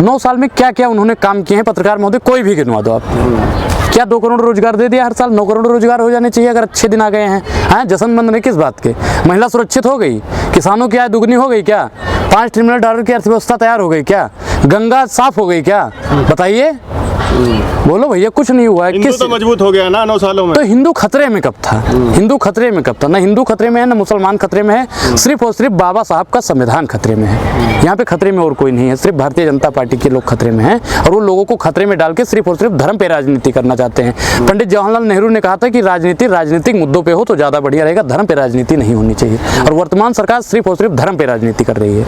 9 साल में क्या क्या उन्होंने काम किए हैं पत्रकार महोदय, कोई भी गिनवा दो आप। क्या 2 करोड़ रोजगार दे दिया हर साल? 9 करोड़ रोजगार हो जाने चाहिए अगर अच्छे दिन आ गए हैं। जश्नबंद में किस बात के? महिला सुरक्षित हो गई, किसानों की आय दुगनी हो गई क्या? $5 ट्रिलियन की अर्थव्यवस्था तैयार हो गई क्या? गंगा साफ हो गई क्या? बताइए, बोलो भैया, कुछ नहीं हुआ है। किस तो मजबूत हो गया ना 9 सालों में। तो हिंदू खतरे में कब था? हिंदू खतरे में कब था? ना हिंदू खतरे में है, ना मुसलमान खतरे में है, सिर्फ और सिर्फ बाबा साहब का संविधान खतरे में है। यहाँ पे खतरे में और कोई नहीं है, सिर्फ भारतीय जनता पार्टी के लोग खतरे में हैं और वो लोगों को खतरे में डाल के सिर्फ और सिर्फ धर्म पे राजनीति करना चाहते हैं। पंडित जवाहरलाल नेहरू ने कहा था कि राजनीति राजनीतिक मुद्दों पे हो तो ज्यादा बढ़िया रहेगा, धर्म पे राजनीति नहीं होनी चाहिए। और वर्तमान सरकार सिर्फ और सिर्फ धर्म पे राजनीति कर रही है।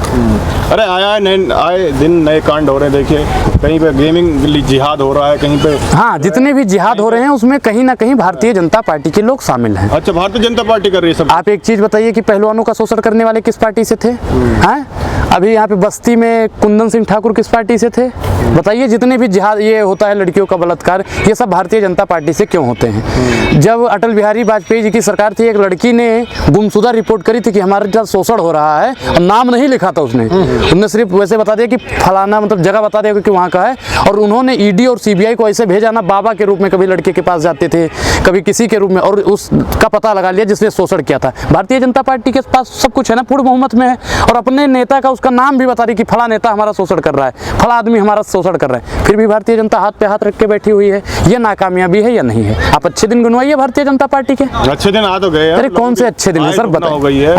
अरे आए दिन नए कांड हो रहे हैं, देखिए कहीं पे गेमिंग जिहाद हो रहा है, कहीं पे हाँ, जितने भी जिहाद हो रहे हैं उसमें कहीं ना कहीं भारतीय जनता पार्टी के लोग शामिल हैं। अच्छा, भारतीय जनता पार्टी कर रही है सब। आप एक चीज बताइए कि पहलवानों का शोषण करने वाले किस पार्टी से थे? हैं? अभी यहाँ पे बस्ती में कुंदन सिंह ठाकुर किस पार्टी से थे? बताइए, जितने भी जिहाद ये होता है, लड़कियों का बलात्कार, ये सब भारतीय जनता पार्टी से क्यों होते हैं? जब अटल बिहारी वाजपेयी जी की सरकार थी, एक लड़की ने गुमशुदा रिपोर्ट करी थी कि हमारे साथ शोषण हो रहा है, और नाम नहीं लिखा था उसने सिर्फ वैसे बता दिया कि फलाना, मतलब जगह बता दिया कि वहाँ का है। और उन्होंने ईडी और सीबीआई को ऐसे भेजा ना, बाबा के रूप में कभी लड़के के पास जाते थे, कभी किसी के रूप में, और उसका पता लगा लिया जिसने शोषण किया था। भारतीय जनता पार्टी के पास सब कुछ है ना, पूर्ण बहुमत में है, और अपने नेता का उसका नाम भी बता रही कि फला नेता हमारा शोषण कर रहा है, फला आदमी हमारा शोषण कर रहा है, फिर भी भारतीय जनता हाथ पे हाथ रख के बैठी हुई है। ये नाकामयाबी है या नहीं है? आप अच्छे दिन गिनवाइए भारतीय जनता पार्टी के। अच्छे दिन आ तो गए। अरे कौन से अच्छे दिन है सर, बताइए।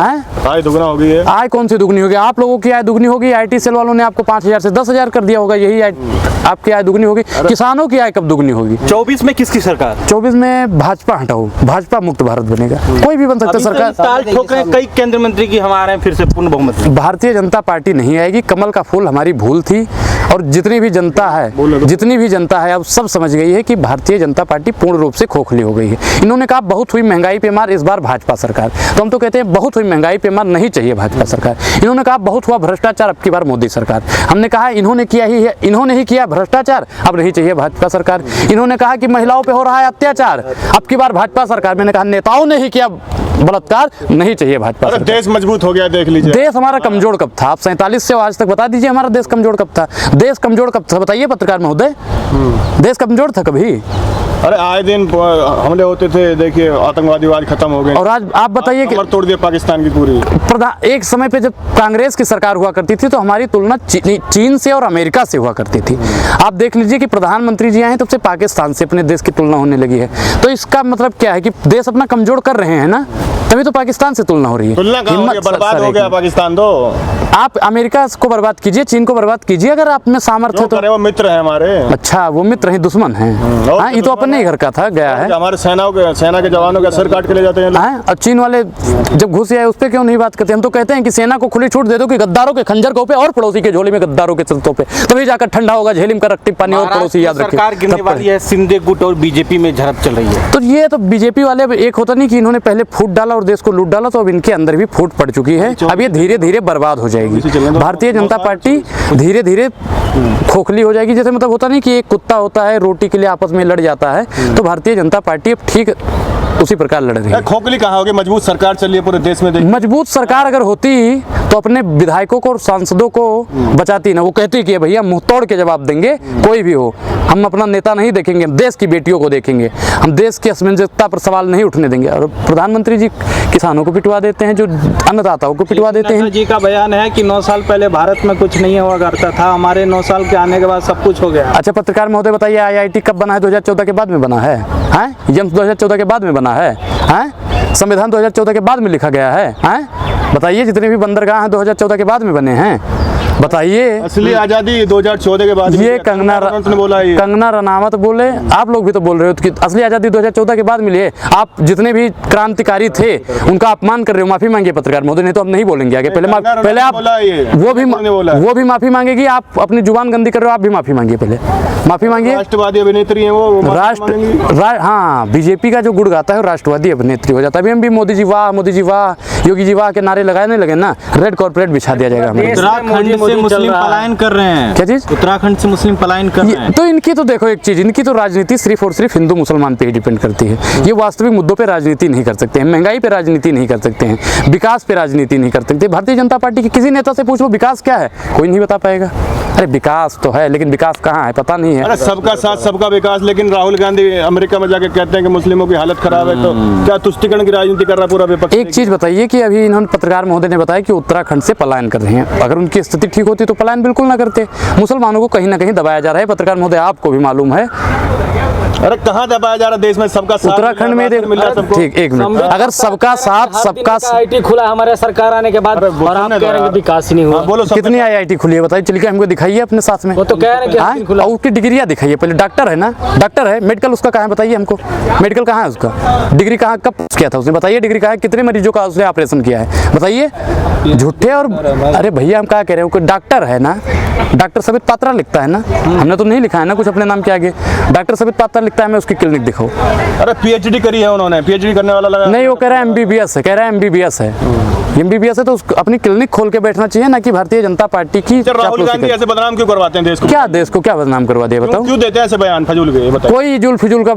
आय दुगना हो गई है। आय कौन सी दुगनी होगी? आप लोगों की आय दुगनी होगी, IT सेल वालों ने आपको 5,000 से 10,000 कर दिया होगा, यही आपकी आय दुगनी होगी। किसानों की आय कब दुगनी होगी? 24 में किसकी सरकार? 24 में भाजपा हटाओ, भाजपा मुक्त भारत बनेगा, कोई भी बन सकता है सरकार। ताल ठोक रहे हैं कई केंद्र मंत्री की, हमारे हैं फिर से पूर्ण बहुमत। भारतीय जनता पार्टी नहीं आएगी, कमल का फूल हमारी भूल थी। और जितनी भी जनता है अब सब समझ गई है कि भारतीय जनता पार्टी पूर्ण रूप से खोखली हो गई है। इन्होंने कहा बहुत हुई महंगाई पे मार, इस बार भाजपा सरकार, तो हम तो कहते हैं बहुत हुई महंगाई पे मार, नहीं चाहिए भाजपा सरकार। इन्होंने कहा बहुत हुआ भ्रष्टाचार, अब की बार मोदी सरकार। हमने कहा इन्होंने ही किया भ्रष्टाचार, अब नहीं चाहिए भाजपा सरकार। इन्होंने कहा कि महिलाओं पे हो रहा है अत्याचार, अब की बार भाजपा सरकार। मैंने कहा नेताओं ने ही किया बलात्कार, नहीं चाहिए भाजपा सरकार। देश मजबूत हो गया, देख लीजिए। देश हमारा कमजोर कब था? आप 47 से आज तक बता दीजिए हमारा देश कमजोर कब था? देश कमजोर कब था बताइए पत्रकार महोदय, देश कमजोर था कभी? अरे आए दिन हमले होते थे, देखिए आतंकवादीवाद खत्म हो गए, और आज आप बताइए कि तोड़ दिया पाकिस्तान की पूरी। एक समय पे जब कांग्रेस की सरकार हुआ करती थी तो हमारी तुलना चीन से और अमेरिका से हुआ करती थी। आप देख लीजिए कि प्रधानमंत्री जी आए तब से पाकिस्तान से अपने देश की तुलना होने लगी है। तो इसका मतलब क्या है कि देश अपना कमजोर कर रहे हैं ना, तभी तो पाकिस्तान से तुलना हो रही है। बर्बाद हो गया पाकिस्तान। तो आप अमेरिका को बर्बाद कीजिए, चीन को बर्बाद कीजिए, अगर आप में सामर्थ्य है तो। वो मित्र है हमारे। अच्छा, वो मित्र है, दुश्मन है? हाँ, ये तो अपने ही घर का था, गया है। हमारे सेना के जवानों का सर काट के ले जाते हैं। और चीन वाले जब घुस आए उस पर क्यों नहीं बात करते? हम तो कहते हैं कि सेना को खुली छूट दे दो कि गद्दारों के खंजर को पे और पड़ोसी के झोले में गद्दारों के चलतों पे, तभी जाकर ठंडा होगा झेलिम का रक्ति पानी, और पड़ोसी याद रखें। सरकार गिरने वाली है, शिंदे गुट और बीजेपी में झड़प चल रही है। तो ये तो बीजेपी वाले, एक होता नहीं कि इन्होंने पहले फूट डाला और देश को लूट डाला, तो अब इनके अंदर भी फूट पड़ चुकी है। अब ये धीरे धीरे बर्बाद हो जाएगी। भारतीय जनता पार्टी धीरे धीरे खोखली हो जाएगी। जैसे मतलब होता नहीं कि एक कुत्ता होता है रोटी के लिए आपस में लड़ जाता है, तो भारतीय जनता पार्टी अब ठीक उसी प्रकार लड़ रही है। खोखली कहाँ होगी? मजबूत सरकार चलिए पूरे देश में। मजबूत सरकार अगर होती तो अपने विधायकों को और सांसदों को बचाती ना। वो कहती कि भैया मुंह तोड़ के जवाब देंगे, कोई भी हो, हम अपना नेता नहीं देखेंगे, हम देश की बेटियों को देखेंगे, हम देश की असमंजसता पर सवाल नहीं उठने देंगे। और प्रधानमंत्री जी किसानों को पिटवा देते हैं, जो अन्नदाताओं को पिटवा देते हैं। जी का बयान है कि 9 साल पहले भारत में कुछ नहीं हुआ करता था, हमारे 9 साल के आने के बाद सब कुछ हो गया। अच्छा पत्रकार महोदय बताइए, IIT कब बना है? 2014 के बाद में बना है? एम्स 2014 के बाद में बना है? संविधान 2014 के बाद में लिखा गया है? बताइए, जितने भी बंदरगाह हैं 2014 के बाद में बने हैं, बताइए। असली आजादी 2014 के बाद। ये कंगना रनावत बोले, आप लोग भी तो बोल रहे हो कि असली आजादी 2014 के बाद मिली है। आप जितने भी क्रांतिकारी थे उनका अपमान कर रहे हो। माफी मांगिए पत्रकार महोदय, नहीं तो हम नहीं बोलेंगे आगे। पहले आप वो भी माफी मांगेगी। आप अपनी जुबान गंदी कर रहे हो, आप भी माफी मांगिए, पहले माफी मांगिए। राष्ट्रवादी अभिनेत्री है वो। हाँ, बीजेपी का जो गुड़ गाता है वो राष्ट्रवादी अभिनेत्री हो जाता है। अभी हम भी मोदी जी वाह, योगी जी वाह के नारे लगाने लगे ना, रेड कॉर्पोरेट बिछा दिया जाएगा हमें। उत्तराखंड से मुस्लिम पलायन कर रहे हैं। क्या चीज? उत्तराखंड से मुस्लिम पलायन कर रहे हैं। तो इनकी तो देखो एक चीज, इनकी तो राजनीति सिर्फ और सिर्फ हिंदू मुसलमान पे ही डिपेंड करती है। ये वास्तविक मुद्दों पे राजनीति नहीं कर सकते हैं, महंगाई पे राजनीति नहीं कर सकते हैं, विकास पे राजनीति नहीं कर सकते। भारतीय जनता पार्टी के किसी नेता से पूछ लो विकास क्या है, कोई नहीं बता पाएगा। अरे विकास तो है, लेकिन विकास कहाँ है पता नहीं है। अरे सबका साथ सबका विकास, लेकिन राहुल गांधी अमेरिका में जाके कहते हैं कि मुस्लिमों की हालत खराब है, तो क्या तुष्टिकरण की राजनीति कर रहा है पूरा विपक्ष? एक चीज बताइए कि अभी इन्होंने पत्रकार महोदय ने बताया कि उत्तराखंड से पलायन कर रहे हैं। अगर उनकी स्थिति ठीक होती तो पलायन बिल्कुल ना करते। मुसलमानों को कहीं ना कहीं दबाया जा रहा है। पत्रकार महोदय आपको भी मालूम है। अरे कहाँ दबाया जा रहा है? देश में सबका साथ उत्तराखंड में मिल रहा है सबको। ठीक, एक मिनट, अगर सबका साथ सबका आईटी खुला हमारे सरकार आने के बाद, और आप कह रहे हैं कि विकास ही नहीं हुआ। बोलो कितनी IIT खुली है बताइए, चल के हमको दिखाइए अपने साथ में। वो तो कह रहे हैं कि हाँ? आईटी खुला। और उसकी डिग्रियां दिखाइए पहले। डॉक्टर है ना, डॉक्टर है, मेडिकल उसका कहाँ है बताइए हमको। मेडिकल कहाँ है उसका, डिग्री कहाँ, कब किया था उसने बताइए। डिग्री कहाँ है, कितने मरीजों का उसने ऑपरेशन किया है बताइए। झूठे और अरे भैया हम क्या कह रहे हैं, कोई डॉक्टर है ना, डॉक्टर सबित पात्रा लिखता है ना, हमने तो नहीं लिखा है ना कुछ अपने नाम के आगे। डॉक्टर सबित पात्रा लिखता है, मैं उसकी क्लिनिक दिखाऊं। अरे PhD करी है उन्होंने, PhD करने वाला लगा नहीं, वो कह रहा है MBBS है, कह रहा है MBBS है। MBBS है तो अपनी क्लिनिक खोल के बैठना चाहिए ना कि भारतीय जनता पार्टी की राहुल चापलूसी गांधी करे। ऐसे बदनाम क्यों करवाते हैं देश को? क्या देश को क्या बदनाम करवा दिया बताओ? क्यों देते हैं ऐसे बयान फजूल के? बताओ। कोई जुल फिजूल का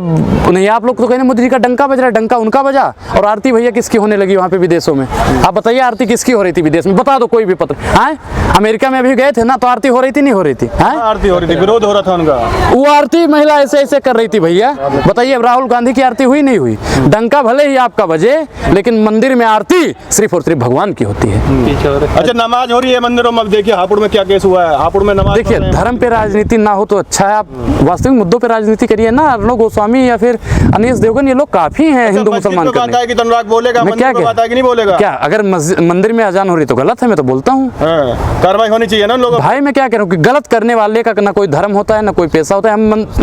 नहीं। आप लोग तो कहने मोदी जी का डंका बज रहा है, डंका उनका बजा। और आरती भैया किसकी होने लगी वहाँ पे विदेशों में? आप बताइए आरती किसकी हो रही थी विदेश में, बता दो कोई भी पत्र। हाँ, अमेरिका में अभी गए थे ना, तो आरती हो रही थी नहीं हो रही थी? हाँ, आरती हो रही थी, विरोध हो रहा था उनका। वो आरती महिला ऐसे ऐसे कर रही थी भैया। बताइए अब राहुल गांधी की आरती हुई नहीं हुई? डंका भले ही आपका बजे, लेकिन मंदिर में आरती सिर्फ और सिर्फ भगवान की होती है। अच्छा, नमाज हो रही है मंदिरों में। देखिए हापुड़ में क्या केस हुआ है, हापुड़ में नमाज देखिए, पढ़ रहे हैं। धर्म पे राजनीति ना हो तो अच्छा है। आप वास्तविक मुद्दों पे राजनीति करिए ना। अर्णव गोस्वामी या फिर अनीश देवगन, ये लोग काफी हैं हिंदू मुसलमान मस्जिद में बात करने। आएगी तो अनुराग बोलेगा, मैं मंदिर क्या में बात आएगी नहीं बोलेगा? क्या अगर मंदिर में अजान हो रही तो गलत है, मैं तो बोलता हूँ। हाँ, कार्रवाई होनी चाहिए ना उन लोगों। भाई मैं क्या कह रहा हूँ कि गलत करने वाले का ना कोई धर्म होता है ना कोई पेशा होता है।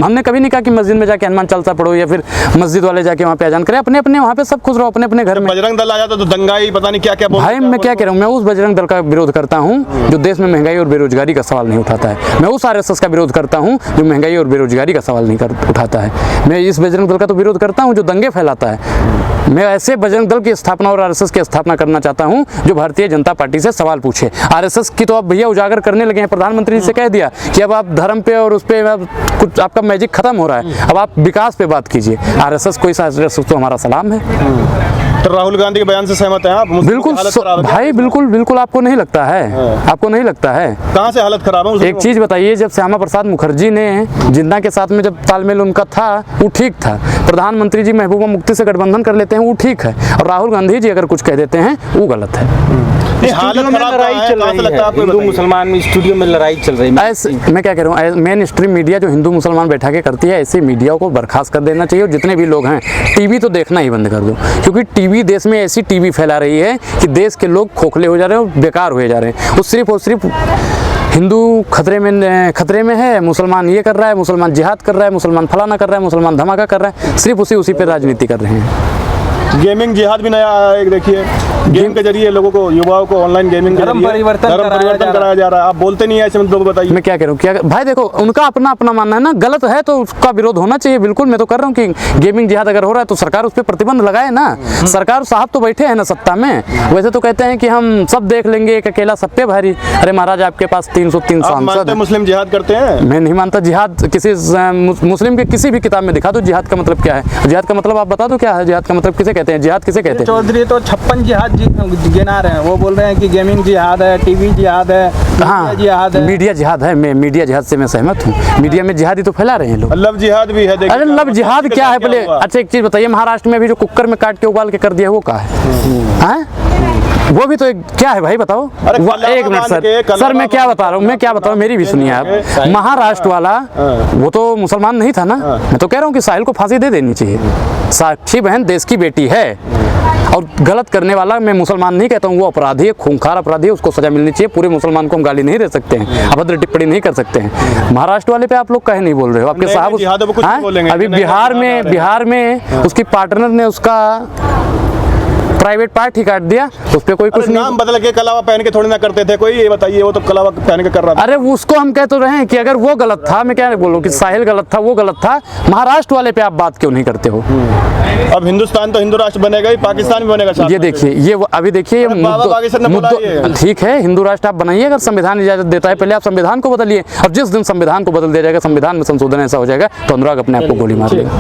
हमने कभी नहीं कहा कि मस्जिद में जाके हनुमान चालीसा पढ़ो या फिर मस्जिद वाले जाके वहाँ पे अजान करें। अपने अपने वहाँ पे सब खुश रहो, अपने अपने घर में। बजरंग दल आ जाता तो दंगाई पता नहीं क्या क्या बोलते भाई मैं क्या कह रहा हूँ, मैं उस बजरंग दल का विरोध करता हूँ जो देश में महंगाई और बेरोजगारी का सवाल नहीं उठाता है। मैं उस RSS का विरोध करता हूँ जो महंगाई और बेरोजगारी का सवाल नहीं उठाता है। मैं इस बजरंग दल का तो विरोध करता हूँ जो दंगे फैलाता है। मैं ऐसे बजरंग दल की स्थापना और RSS की स्थापना करना चाहता हूँ जो भारतीय जनता पार्टी से सवाल पूछे। RSS की तो अब भैया उजागर करने लगे हैं। प्रधानमंत्री जी से कह दिया कि अब आप धर्म पे और उस पे कुछ आपका मैजिक खत्म हो रहा है, अब आप विकास पे बात कीजिए। RSS कोई RSS तो हमारा सलाम है। तो राहुल गांधी के बयान से सहमत हैं आप? मुस्लिम बिल्कुल की हालत खराब है। भाई, बिल्कुल बिल्कुल। आपको नहीं लगता है? आपको नहीं लगता है? कहाँ से हालत खराब है मुस्लिमों एक चीज बताइए, जब श्यामा प्रसाद मुखर्जी ने जिन्ना के साथ में जब तालमेल उनका था वो ठीक था। प्रधानमंत्री जी महबूबा मुफ्ती से गठबंधन कर लेते हैं वो ठीक है, और राहुल गांधी जी अगर कुछ कह देते हैं वो गलत है। की? हालत स्टूडियो में खराब लड़ाई कहाँ है? चल कहाँ से रही लगता है है, आपको? हिंदू बताइए। मुसलमान में स्टूडियो में लड़ाई चल रही है। ऐसे मैं क्या कह रहा हूँ, मेन स्ट्रीम मीडिया जो हिंदू मुसलमान बैठा के करती है, ऐसे मीडिया को बर्खास्त कर देना चाहिए। और जितने भी लोग हैं टीवी तो देखना ही बंद कर दो, क्योंकि टीवी देश में ऐसी टीवी फैला रही है कि देश के लोग खोखले हो जा रहे हैं और बेकार हुए जा रहे हैं। वो सिर्फ और सिर्फ हिंदू खतरे में है, मुसलमान ये कर रहा है, मुसलमान जिहाद कर रहा है, मुसलमान फलाना कर रहा है, मुसलमान धमाका कर रहा है, सिर्फ उसी पे राजनीति कर रहे हैं। गेमिंग जिहाद भी नया आया है। देखिए गेम के जरिए लोगों को, युवाओं को ऑनलाइन गेमिंग धर्म परिवर्तन कराया जा रहा है। आप बोलते नहीं है ऐसे मतलब बताइए। मैं क्या कह रहा हूँ, क्या भाई देखो, उनका अपना अपना मानना है ना। गलत है तो उसका विरोध होना चाहिए, बिल्कुल। मैं तो कर रहा हूँ कि गेमिंग जिहाद अगर हो रहा है तो सरकार उस पर प्रतिबंध लगाए ना। सरकार साहब तो बैठे हैं ना सत्ता में। वैसे तो कहते हैं कि हम सब देख लेंगे, एक अकेला सब पे भारी। अरे महाराज, आपके पास 303 आप सांसद मानते हैं। मुस्लिम जिहाद करते हैं? मैं नहीं मानता जिहाद। किसी मुस्लिम के किसी भी किताब में दिखा दो जिहाद का मतलब क्या है। जिहाद का मतलब आप बता दो क्या है। जिहाद का मतलब किसे कहते हैं, जिहाद किसे कहते हैं? चौधरी तो 56 जिहाद गिना रहे हैं। वो बोल रहे हैं कि गेमिंग जिहाद है, टीवी जिहाद है, मीडिया जिहाद है। मीडिया जिहाद है। मैं मीडिया जिहाद से मैं सहमत हूँ। मीडिया में जिहाद ही तो फैला रहे हैं लोग। लव जिहाद भी है। अरे लव जिहाद क्या है पहले? अच्छा एक चीज बताइए, महाराष्ट्र में भी जो कुकर में काट के उबाल के कर दिया वो क्या है? वो भी तो क्या है भाई बताओ। एक मिनट सर मैं क्या बता रहा हूँ, मेरी भी सुनिए आप। महाराष्ट्र वाला वो तो मुसलमान नहीं था ना। मैं तो कह रहा हूँ कि साहिल को फांसी दे देनी चाहिए। साक्षी बहन देश की बेटी है, और गलत करने वाला, मैं मुसलमान नहीं कहता हूँ, वो अपराधी है, खूंखार अपराधी है, उसको सजा मिलनी चाहिए। पूरे मुसलमान को हम गाली नहीं दे सकते हैं, अभद्र टिप्पणी नहीं कर सकते हैं। महाराष्ट्र वाले पे आप लोग कहे नहीं बोल रहे हो? आपके साहब अभी बिहार में उसकी पार्टनर ने उसका प्राइवेट पार्ट ही काट दिया, उस पे कोई कुछ नहीं। नाम बदल के कलावा पहन के थोड़ी ना करते थे कोई। ये बताइए, वो तो कलावा पहन के कर रहा था। अरे उसको हम कह तो रहे हैं कि अगर वो गलत था, मैं क्या बोलूं कि साहिल गलत था, वो गलत था। महाराष्ट्र वाले पे आप बात क्यों नहीं करते हो? अब हिंदुस्तान तो हिंदू राष्ट्र बनेगा ही, पाकिस्तान भी बनेगा साथ ये में। देखिए, ये अभी देखिए ठीक है, हिंदू राष्ट्र आप बनाइए अगर संविधान इजाजत देता है। पहले आप संविधान को बदलिए। अब जिस दिन संविधान को बदल दिया जाएगा, संविधान में संशोधन ऐसा हो जाएगा तो अनुराग अपने आप को गोली मार देगा।